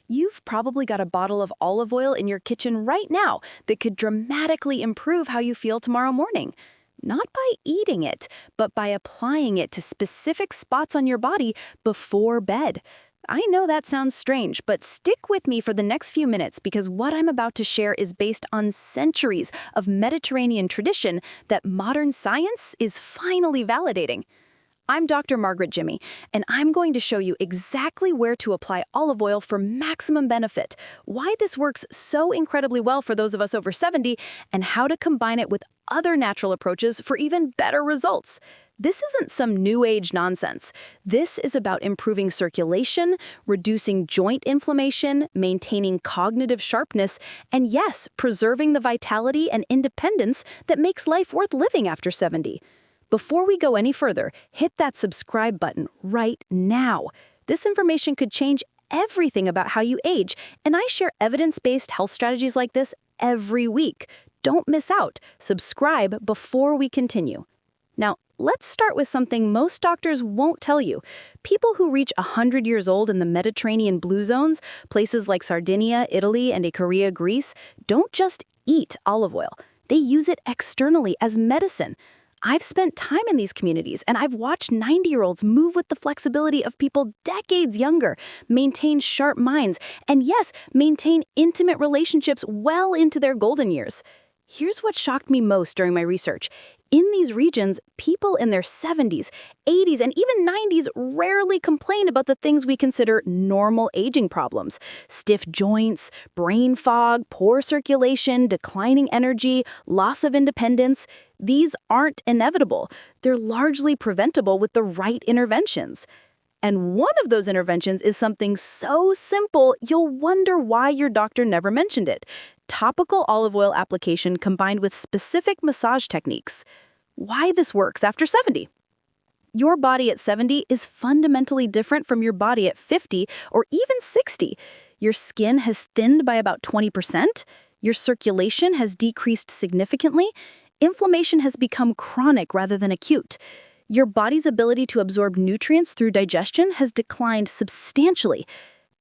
You've probably got a bottle of olive oil in your kitchen right now that could dramatically improve how you feel tomorrow morning. Not by eating it, but by applying it to specific spots on your body before bed. I know that sounds strange, but stick with me for the next few minutes because what I'm about to share is based on centuries of Mediterranean tradition that modern science is finally validating. I'm Dr. Margaret Jimmy, and I'm going to show you exactly where to apply olive oil for maximum benefit, why this works so incredibly well for those of us over 70, and how to combine it with other natural approaches for even better results. This isn't some new age nonsense. This is about improving circulation, reducing joint inflammation, maintaining cognitive sharpness, and yes, preserving the vitality and independence that makes life worth living after 70. Before we go any further, hit that subscribe button right now. This information could change everything about how you age, and I share evidence-based health strategies like this every week. Don't miss out. Subscribe before we continue. Now, let's start with something most doctors won't tell you. People who reach 100 years old in the Mediterranean blue zones, places like Sardinia, Italy, and Icaria, Greece, don't just eat olive oil. They use it externally as medicine. I've spent time in these communities, and I've watched 90-year-olds move with the flexibility of people decades younger, maintain sharp minds, and yes, maintain intimate relationships well into their golden years. Here's what shocked me most during my research. In these regions, people in their 70s, 80s, and even 90s rarely complain about the things we consider normal aging problems. Stiff joints, brain fog, poor circulation, declining energy, loss of independence. These aren't inevitable. They're largely preventable with the right interventions. And one of those interventions is something so simple, you'll wonder why your doctor never mentioned it. Topical olive oil application combined with specific massage techniques. Why this works after 70. Your body at 70 is fundamentally different from your body at 50 or even 60. Your skin has thinned by about 20%. Your circulation has decreased significantly. Inflammation has become chronic rather than acute. Your body's ability to absorb nutrients through digestion has declined substantially.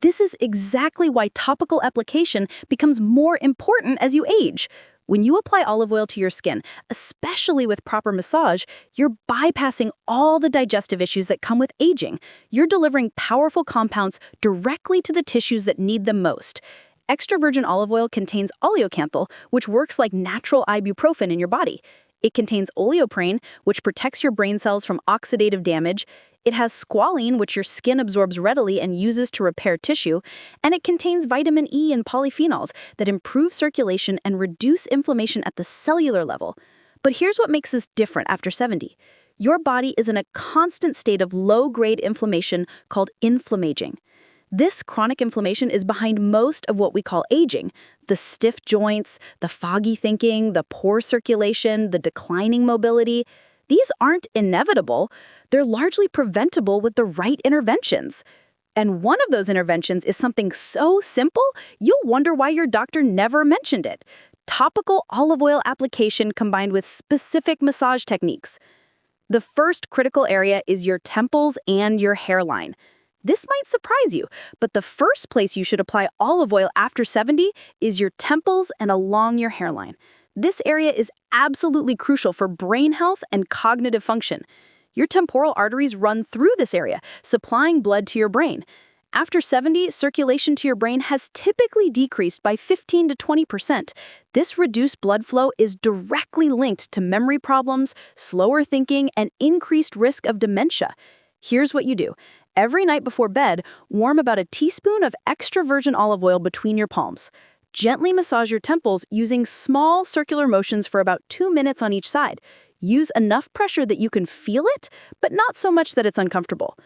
This is exactly why topical application becomes more important as you age. When you apply olive oil to your skin, especially with proper massage, you're bypassing all the digestive issues that come with aging. You're delivering powerful compounds directly to the tissues that need them most. Extra virgin olive oil contains oleocanthal, which works like natural ibuprofen in your body. It contains oleoprene, which protects your brain cells from oxidative damage. It has squalene, which your skin absorbs readily and uses to repair tissue. And it contains vitamin E and polyphenols that improve circulation and reduce inflammation at the cellular level. But here's what makes this different after 70. Your body is in a constant state of low-grade inflammation called inflammaging. This chronic inflammation is behind most of what we call aging. The stiff joints, the foggy thinking, the poor circulation, the declining mobility. These aren't inevitable. They're largely preventable with the right interventions. And one of those interventions is something so simple, you'll wonder why your doctor never mentioned it. Topical olive oil application combined with specific massage techniques. The first critical area is your temples and your hairline. This might surprise you, but the first place you should apply olive oil after 70 is your temples and along your hairline. This area is absolutely crucial for brain health and cognitive function. Your temporal arteries run through this area, supplying blood to your brain. After 70, circulation to your brain has typically decreased by 15 to 20%. This reduced blood flow is directly linked to memory problems, slower thinking, and increased risk of dementia. Here's what you do. Every night before bed, warm about a teaspoon of extra virgin olive oil between your palms. Gently massage your temples using small circular motions for about 2 minutes on each side. Use enough pressure that you can feel it, but not so much that it's uncomfortable.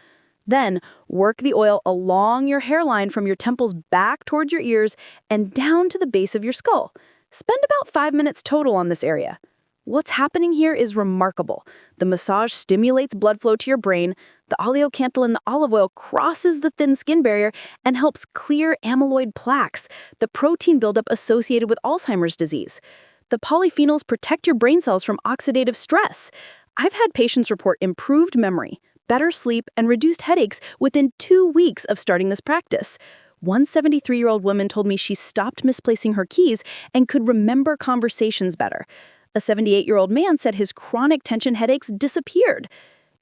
Then, work the oil along your hairline from your temples back towards your ears and down to the base of your skull. Spend about 5 minutes total on this area. What's happening here is remarkable. The massage stimulates blood flow to your brain, the oleocanthal in the olive oil crosses the thin skin barrier and helps clear amyloid plaques, the protein buildup associated with Alzheimer's disease. The polyphenols protect your brain cells from oxidative stress. I've had patients report improved memory, better sleep, and reduced headaches within 2 weeks of starting this practice. One 73-year-old woman told me she stopped misplacing her keys and could remember conversations better. A 78-year-old man said his chronic tension headaches disappeared.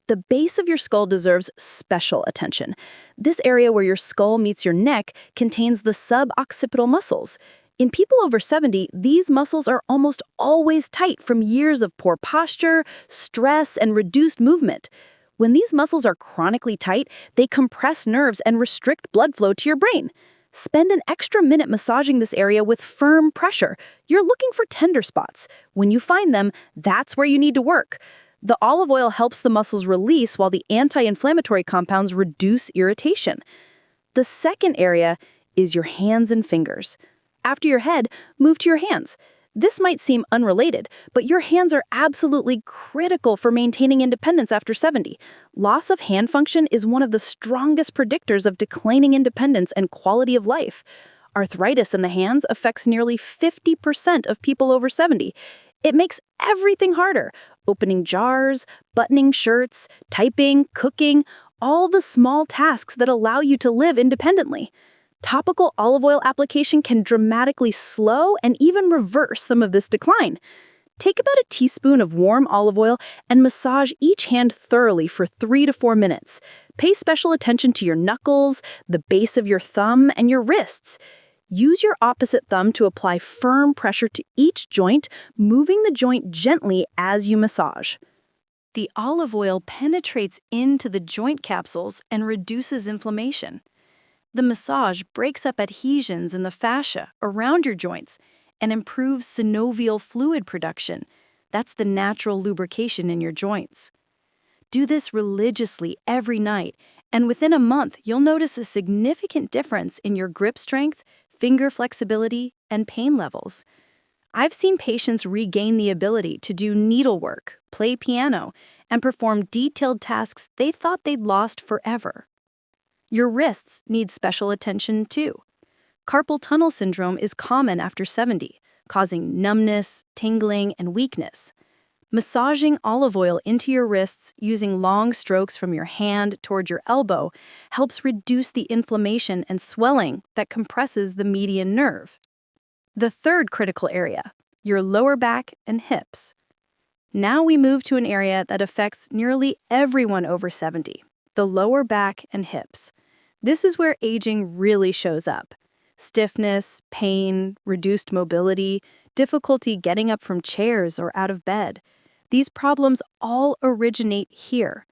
The base of your skull deserves special attention. This area where your skull meets your neck contains the suboccipital muscles. In people over 70, these muscles are almost always tight from years of poor posture, stress, and reduced movement. When these muscles are chronically tight, they compress nerves and restrict blood flow to your brain. Spend an extra minute massaging this area with firm pressure. You're looking for tender spots. When you find them, that's where you need to work. The olive oil helps the muscles release while the anti-inflammatory compounds reduce irritation. The second area is your hands and fingers. After your head, move to your hands. This might seem unrelated, but your hands are absolutely critical for maintaining independence after 70. Loss of hand function is one of the strongest predictors of declining independence and quality of life. Arthritis in the hands affects nearly 50% of people over 70. It makes everything harder. Opening jars, buttoning shirts, typing, cooking, all the small tasks that allow you to live independently. Topical olive oil application can dramatically slow and even reverse some of this decline. Take about a teaspoon of warm olive oil and massage each hand thoroughly for 3 to 4 minutes. Pay special attention to your knuckles, the base of your thumb, and your wrists. Use your opposite thumb to apply firm pressure to each joint, moving the joint gently as you massage. The olive oil penetrates into the joint capsules and reduces inflammation. The massage breaks up adhesions in the fascia around your joints and improves synovial fluid production. That's the natural lubrication in your joints. Do this religiously every night, and within a month, you'll notice a significant difference in your grip strength, finger flexibility, and pain levels. I've seen patients regain the ability to do needlework, play piano, and perform detailed tasks they thought they'd lost forever. Your wrists need special attention too. Carpal tunnel syndrome is common after 70, causing numbness, tingling, and weakness. Massaging olive oil into your wrists using long strokes from your hand toward your elbow helps reduce the inflammation and swelling that compresses the median nerve. The third critical area, your lower back and hips. Now we move to an area that affects nearly everyone over 70, the lower back and hips. This is where aging really shows up. Stiffness, pain, reduced mobility, difficulty getting up from chairs or out of bed. These problems all originate here.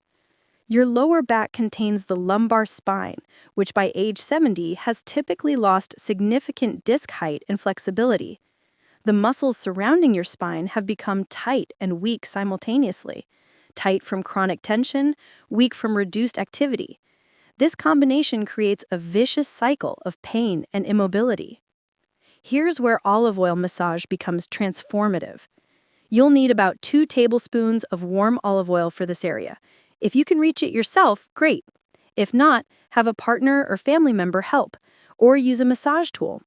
Your lower back contains the lumbar spine, which by age 70 has typically lost significant disc height and flexibility. The muscles surrounding your spine have become tight and weak simultaneously. Tight from chronic tension, weak from reduced activity. This combination creates a vicious cycle of pain and immobility. Here's where olive oil massage becomes transformative. You'll need about 2 tablespoons of warm olive oil for this area. If you can reach it yourself, great. If not, have a partner or family member help, or use a massage tool.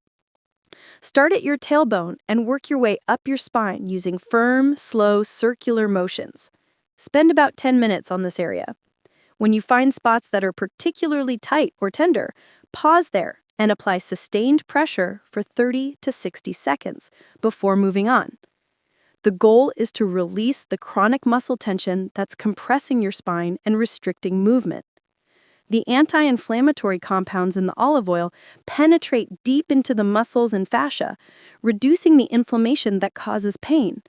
Start at your tailbone and work your way up your spine using firm, slow, circular motions. Spend about 10 minutes on this area. When you find spots that are particularly tight or tender, pause there and apply sustained pressure for 30 to 60 seconds before moving on. The goal is to release the chronic muscle tension that's compressing your spine and restricting movement. The anti-inflammatory compounds in the olive oil penetrate deep into the muscles and fascia, reducing the inflammation that causes pain.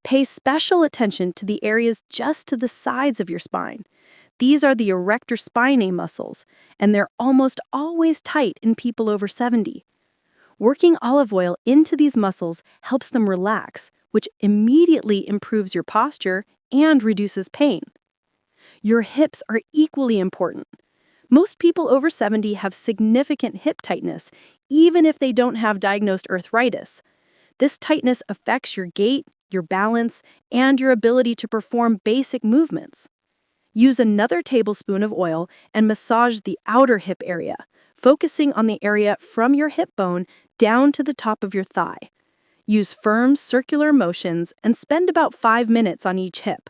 Pay special attention to the areas just to the sides of your spine. These are the erector spinae muscles, and they're almost always tight in people over 70. Working olive oil into these muscles helps them relax, which immediately improves your posture and reduces pain. Your hips are equally important. Most people over 70 have significant hip tightness, even if they don't have diagnosed arthritis. This tightness affects your gait, your balance, and your ability to perform basic movements. Use another tablespoon of oil and massage the outer hip area, focusing on the area from your hip bone down to the top of your thigh. Use firm circular motions and spend about 5 minutes on each hip.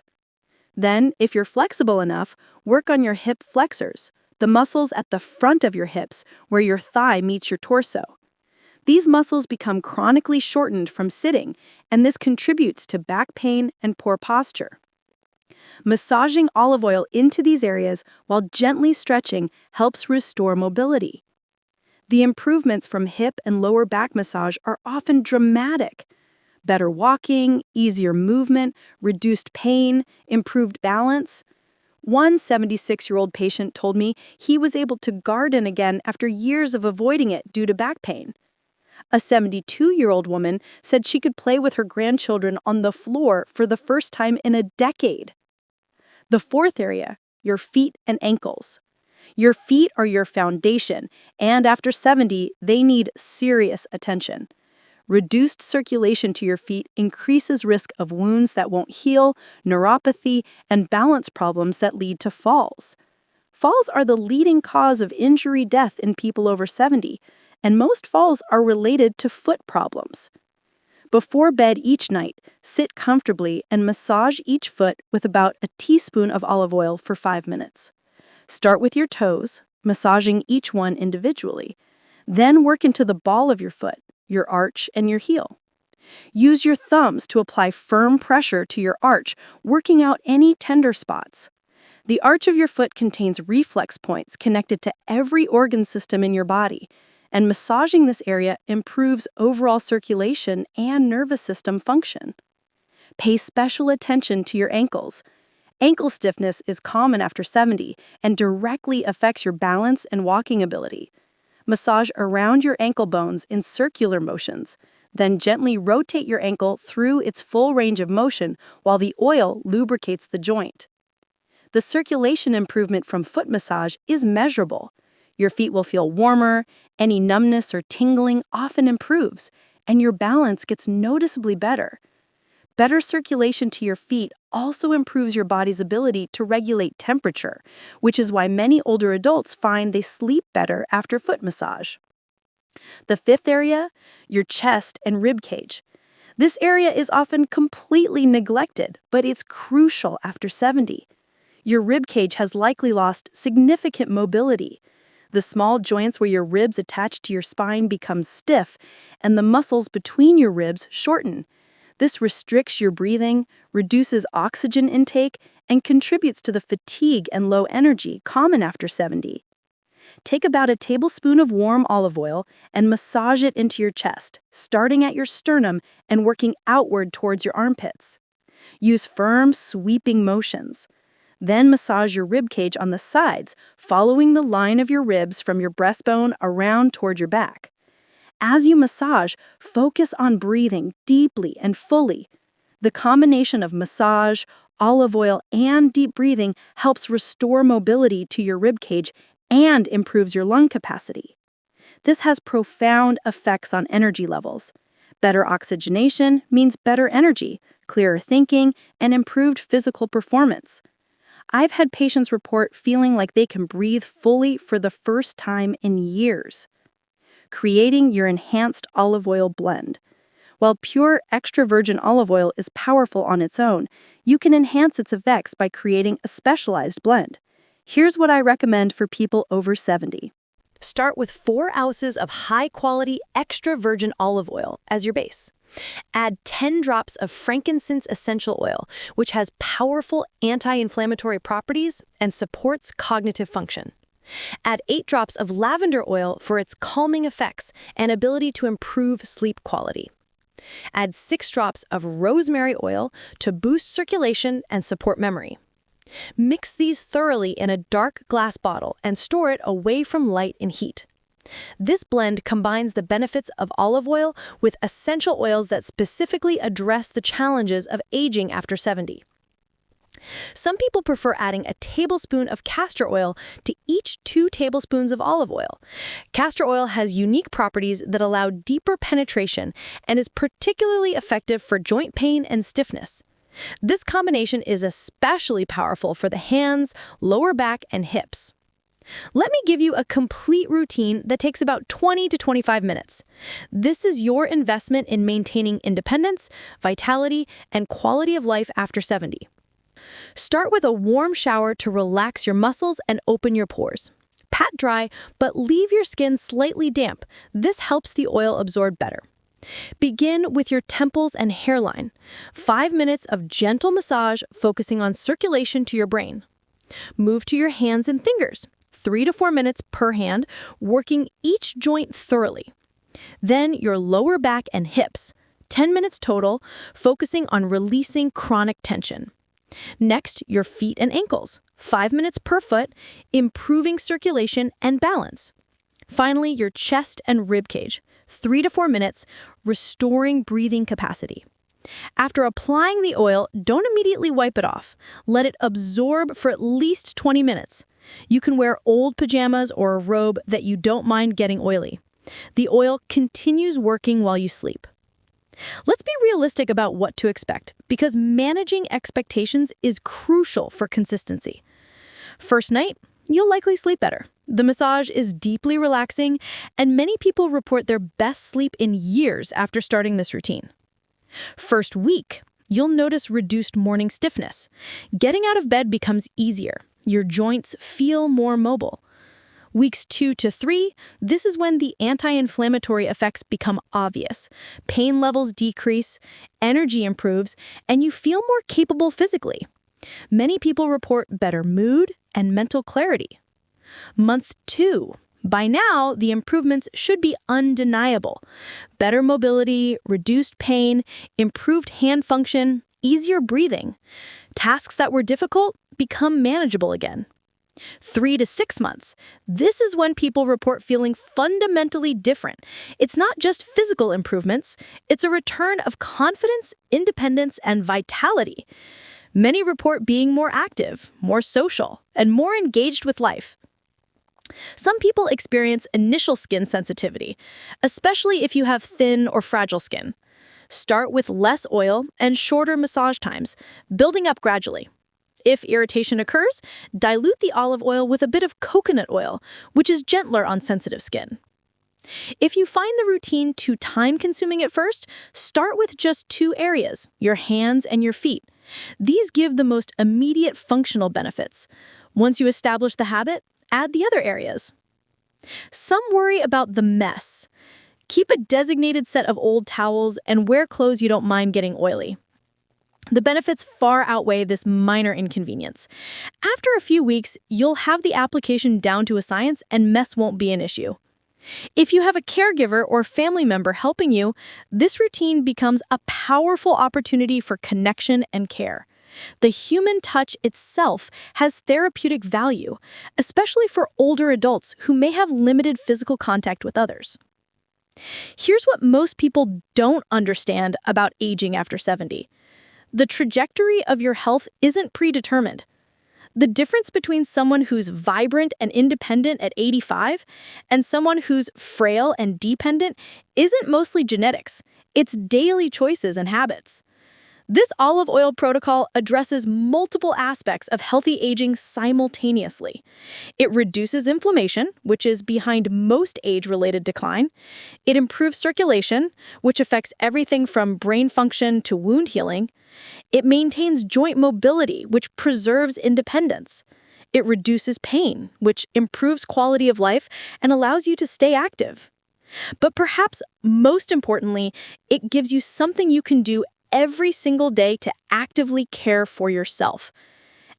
Then, if you're flexible enough, work on your hip flexors, the muscles at the front of your hips where your thigh meets your torso. These muscles become chronically shortened from sitting, and this contributes to back pain and poor posture. Massaging olive oil into these areas while gently stretching helps restore mobility. The improvements from hip and lower back massage are often dramatic. Better walking, easier movement, reduced pain, improved balance. One 76-year-old patient told me he was able to garden again after years of avoiding it due to back pain. A 72-year-old woman said she could play with her grandchildren on the floor for the first time in a decade. The fourth area, your feet and ankles. Your feet are your foundation, and after 70, they need serious attention. Reduced circulation to your feet increases risk of wounds that won't heal, neuropathy, and balance problems that lead to falls. Falls are the leading cause of injury death in people over 70, and most falls are related to foot problems. Before bed each night, sit comfortably and massage each foot with about a teaspoon of olive oil for 5 minutes. Start with your toes, massaging each one individually. Then work into the ball of your foot, your arch, and your heel. Use your thumbs to apply firm pressure to your arch, working out any tender spots. The arch of your foot contains reflex points connected to every organ system in your body, and massaging this area improves overall circulation and nervous system function. Pay special attention to your ankles. Ankle stiffness is common after 70 and directly affects your balance and walking ability. Massage around your ankle bones in circular motions, then gently rotate your ankle through its full range of motion while the oil lubricates the joint. The circulation improvement from foot massage is measurable. Your feet will feel warmer, any numbness or tingling often improves, and your balance gets noticeably better. Better circulation to your feet also improves your body's ability to regulate temperature, which is why many older adults find they sleep better after foot massage. The fifth area, your chest and rib cage. This area is often completely neglected, but it's crucial after 70. Your rib cage has likely lost significant mobility. The small joints where your ribs attach to your spine become stiff, and the muscles between your ribs shorten. This restricts your breathing, reduces oxygen intake, and contributes to the fatigue and low energy common after 70. Take about a tablespoon of warm olive oil and massage it into your chest, starting at your sternum and working outward towards your armpits. Use firm, sweeping motions. Then massage your rib cage on the sides, following the line of your ribs from your breastbone around toward your back. As you massage, focus on breathing deeply and fully. The combination of massage, olive oil, and deep breathing helps restore mobility to your rib cage and improves your lung capacity. This has profound effects on energy levels. Better oxygenation means better energy, clearer thinking, and improved physical performance. I've had patients report feeling like they can breathe fully for the first time in years. Creating your enhanced olive oil blend. While pure extra virgin olive oil is powerful on its own, you can enhance its effects by creating a specialized blend. Here's what I recommend for people over 70. Start with 4 ounces of high-quality extra virgin olive oil as your base. Add 10 drops of frankincense essential oil, which has powerful anti-inflammatory properties and supports cognitive function. Add 8 drops of lavender oil for its calming effects and ability to improve sleep quality. Add 6 drops of rosemary oil to boost circulation and support memory. Mix these thoroughly in a dark glass bottle and store it away from light and heat. This blend combines the benefits of olive oil with essential oils that specifically address the challenges of aging after 70. Some people prefer adding a tablespoon of castor oil to each 2 tablespoons of olive oil. Castor oil has unique properties that allow deeper penetration and is particularly effective for joint pain and stiffness. This combination is especially powerful for the hands, lower back, and hips. Let me give you a complete routine that takes about 20 to 25 minutes. This is your investment in maintaining independence, vitality, and quality of life after 70. Start with a warm shower to relax your muscles and open your pores. Pat dry, but leave your skin slightly damp. This helps the oil absorb better. Begin with your temples and hairline. 5 minutes of gentle massage focusing on circulation to your brain. Move to your hands and fingers, 3 to 4 minutes per hand, working each joint thoroughly. Then your lower back and hips, 10 minutes total, focusing on releasing chronic tension. Next, your feet and ankles, 5 minutes per foot, improving circulation and balance. Finally, your chest and rib cage, 3 to 4 minutes, restoring breathing capacity. After applying the oil, don't immediately wipe it off. Let it absorb for at least 20 minutes. You can wear old pajamas or a robe that you don't mind getting oily. The oil continues working while you sleep. Let's be realistic about what to expect, because managing expectations is crucial for consistency. First night, you'll likely sleep better. The massage is deeply relaxing, and many people report their best sleep in years after starting this routine. First week, you'll notice reduced morning stiffness. Getting out of bed becomes easier. Your joints feel more mobile. Weeks 2 to 3, this is when the anti-inflammatory effects become obvious. Pain levels decrease, energy improves, and you feel more capable physically. Many people report better mood and mental clarity. Month 2. By now, the improvements should be undeniable. Better mobility, reduced pain, improved hand function, easier breathing. Tasks that were difficult become manageable again. 3 to 6 months. This is when people report feeling fundamentally different. It's not just physical improvements, it's a return of confidence, independence, and vitality. Many report being more active, more social, and more engaged with life. Some people experience initial skin sensitivity, especially if you have thin or fragile skin. Start with less oil and shorter massage times, building up gradually. If irritation occurs, dilute the olive oil with a bit of coconut oil, which is gentler on sensitive skin. If you find the routine too time-consuming at first, start with just 2 areas, your hands and your feet. These give the most immediate functional benefits. Once you establish the habit, add the other areas. Some worry about the mess. Keep a designated set of old towels and wear clothes you don't mind getting oily. The benefits far outweigh this minor inconvenience. After a few weeks, you'll have the application down to a science and mess won't be an issue. If you have a caregiver or family member helping you, this routine becomes a powerful opportunity for connection and care. The human touch itself has therapeutic value, especially for older adults who may have limited physical contact with others. Here's what most people don't understand about aging after 70. The trajectory of your health isn't predetermined. The difference between someone who's vibrant and independent at 85 and someone who's frail and dependent isn't mostly genetics. It's daily choices and habits. This olive oil protocol addresses multiple aspects of healthy aging simultaneously. It reduces inflammation, which is behind most age-related decline. It improves circulation, which affects everything from brain function to wound healing. It maintains joint mobility, which preserves independence. It reduces pain, which improves quality of life and allows you to stay active. But perhaps most importantly, it gives you something you can do every single day to actively care for yourself.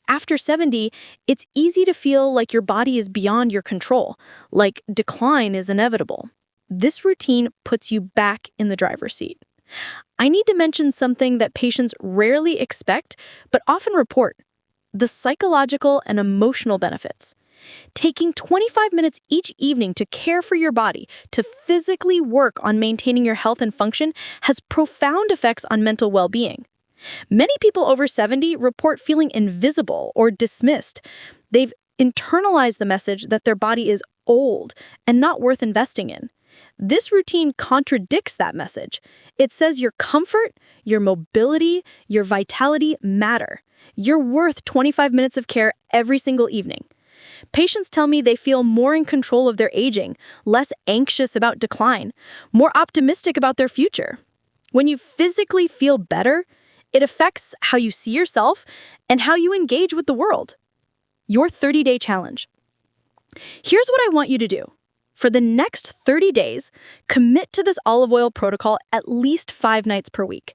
After 70, it's easy to feel like your body is beyond your control, like decline is inevitable. This routine puts you back in the driver's seat. I need to mention something that patients rarely expect, but often report: the psychological and emotional benefits. Taking 25 minutes each evening to care for your body, to physically work on maintaining your health and function, has profound effects on mental well-being. Many people over 70 report feeling invisible or dismissed. They've internalized the message that their body is old and not worth investing in. This routine contradicts that message. It says your comfort, your mobility, your vitality matter. You're worth 25 minutes of care every single evening. Patients tell me they feel more in control of their aging, less anxious about decline, more optimistic about their future. When you physically feel better, it affects how you see yourself and how you engage with the world. Your 30-day challenge. Here's what I want you to do. For the next 30 days, commit to this olive oil protocol at least 5 nights per week.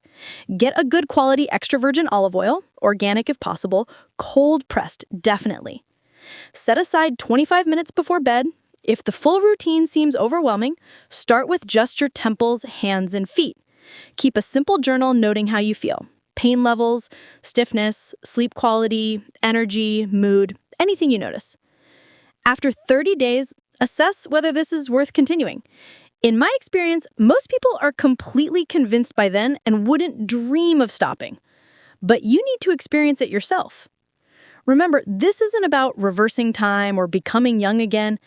Get a good quality extra virgin olive oil, organic if possible, cold pressed, definitely. Set aside 25 minutes before bed. If the full routine seems overwhelming, start with just your temples, hands, and feet. Keep a simple journal noting how you feel. Pain levels, stiffness, sleep quality, energy, mood, anything you notice. After 30 days, assess whether this is worth continuing. In my experience, most people are completely convinced by then and wouldn't dream of stopping. But you need to experience it yourself. Remember, this isn't about reversing time or becoming young again.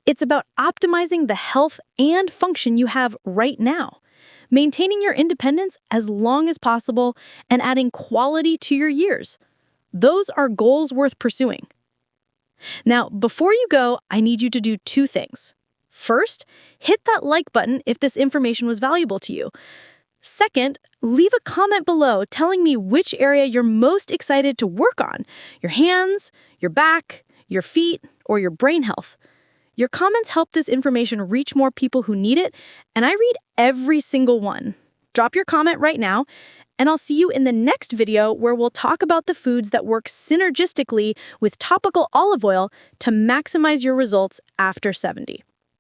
It's about optimizing the health and function you have right now, maintaining your independence as long as possible, and adding quality to your years. Those are goals worth pursuing. Now, before you go, I need you to do 2 things. First, hit that like button if this information was valuable to you. Second, leave a comment below telling me which area you're most excited to work on: your hands, your back, your feet, or your brain health. Your comments help this information reach more people who need it, and I read every single one. Drop your comment right now, and I'll see you in the next video where we'll talk about the foods that work synergistically with topical olive oil to maximize your results after 70.